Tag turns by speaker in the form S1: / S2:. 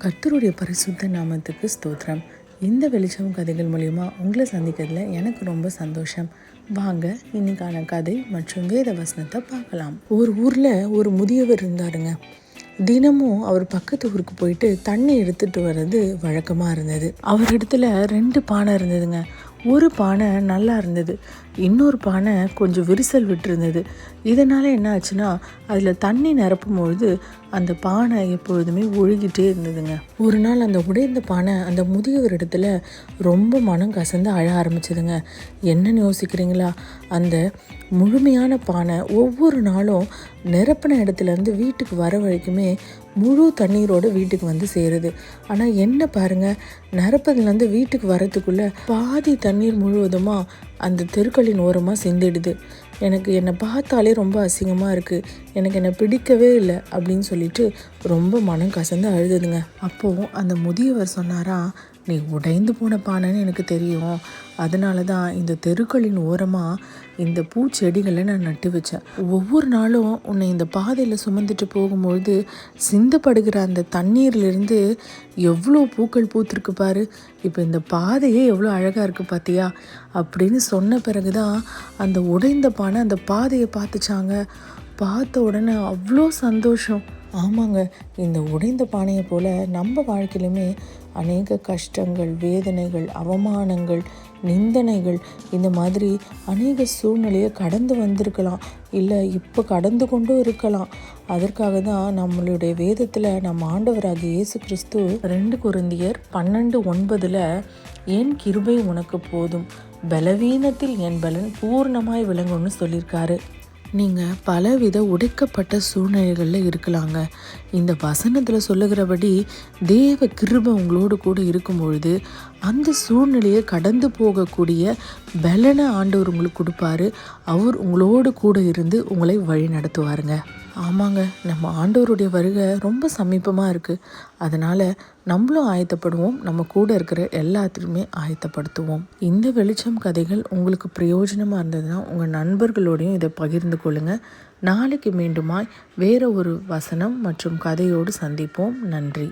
S1: கர்த்தருடைய பரிசுத்த நாமத்துக்கு ஸ்தோத்திரம். இந்த வெளிச்சம் கதைகள் மூலிமா உங்களை சந்திக்கிறதுல எனக்கு ரொம்ப சந்தோஷம். வாங்க இன்னைக்கான கதை மற்றும் வேத வசனத்தை பார்க்கலாம். ஒரு ஊரில் ஒரு முதியவர் இருந்தாருங்க. தினமும் அவர் பக்கத்து ஊருக்கு போயிட்டு தண்ணி எடுத்துட்டு வர்றது வழக்கமாக இருந்தது. அவர் இடத்துல 2 பானை இருந்ததுங்க. ஒரு பானை நல்லா இருந்தது, இன்னொரு பானை கொஞ்சம் விரிசல் விட்டுருந்தது. இதனால் என்ன ஆச்சுன்னா, அதில் தண்ணி நிரப்பும் பொழுது அந்த பானை எப்பொழுதுமே ஒழுகிட்டே இருந்ததுங்க. ஒரு நாள் அந்த உடைந்த பானை அந்த முதியவர் இடத்துல ரொம்ப மனம் கசந்து அழ ஆரம்பிச்சதுங்க. என்னன்னு யோசிக்கிறீங்களா? அந்த முழுமையான பானை ஒவ்வொரு நாளும் நிரப்பின இடத்துலேருந்து வீட்டுக்கு வர வரைக்குமே முழு தண்ணீரோடு வீட்டுக்கு வந்து சேருது. ஆனால் என்ன பாருங்கள், நிரப்பதுலேருந்து வீட்டுக்கு வரத்துக்குள்ளே பாதி தண்ணீர் முழுவதுமாக அந்த தெருக்களின் ஓரமாக சிந்திடுது. எனக்கு என்னை பார்த்தாலே ரொம்ப அசிங்கமாக இருக்குது, எனக்கு என்னை பிடிக்கவே இல்லை அப்படின்னு சொல்லிட்டு ரொம்ப மனம் கசந்து அழுதுதுங்க. அப்போது அந்த முதியவர் சொன்னாரா, நீ உடைந்து போன பானைன்னு எனக்கு தெரியும், அதனால தான் இந்த தெருக்களின் ஓரமாக இந்த பூச்செடிகளை நான் நட்டு வச்சேன். ஒவ்வொரு நாளும் உன்னை இந்த பாதையில் சுமந்துட்டு போகும்பொழுது சிந்தப்படுகிற அந்த தண்ணீர்லேருந்து எவ்வளோ பூக்கள் பூத்திருக்கு பாரு, இப்போ இந்த பாதையே எவ்வளோ அழகாக இருக்குது பார்த்தியா அப்படின்னு சொன்ன பிறகு தான் அந்த உடைந்த பானை அந்த பாதையை பார்த்துச்சாங்க. பார்த்த உடனே அவ்வளோ சந்தோஷம். ஆமாங்க, இந்த உடைந்த பானையை போல் நம்ம வாழ்க்கையிலுமே அநேக கஷ்டங்கள், வேதனைகள், அவமானங்கள், நிந்தனைகள், இந்த மாதிரி அநேக சூழ்நிலையை கடந்து வந்திருக்கலாம், இல்லை இப்போ கடந்து கொண்டும் இருக்கலாம். அதற்காக தான் நம்மளுடைய வேதத்தில் நம்ம ஆண்டவராகிய இயேசு கிறிஸ்து 2 கொரிந்தியர் 12:9 என் கிருபை உனக்கு போதும், பலவீனத்தில் என் பலன் பூர்ணமாய் விளங்கும்னு சொல்லியிருக்காரு. நீங்கள் பலவித உடைக்கப்பட்ட சூழ்நிலைகளில் இருக்கலாங்க. இந்த வசனத்தில் சொல்லுகிறபடி தேவ கிருபை உங்களோடு கூட இருக்கும் பொழுது அந்த சூழ்நிலையை கடந்து போகக்கூடிய பலனை ஆண்டவர் உங்களுக்கு கொடுப்பாரு. அவர் உங்களோடு கூட இருந்து உங்களை வழி நடத்துவாருங்க. ஆமாங்க, நம்ம ஆண்டவருடைய வருகை ரொம்ப சமீபமாக இருக்குது. அதனால் நம்மளும் ஆயத்தப்படுவோம், நம்ம கூட இருக்கிற எல்லாத்தையுமே ஆயத்தப்படுத்துவோம். இந்த வெளிச்சம் கதைகள் உங்களுக்கு பிரயோஜனமாக இருந்ததுன்னா உங்கள் நண்பர்களோடையும் இதை பகிர்ந்து கொள்ளுங்கள். நாளைக்கு மீண்டுமாய் வேற ஒரு வசனம் மற்றும் கதையோடு சந்திப்போம். நன்றி.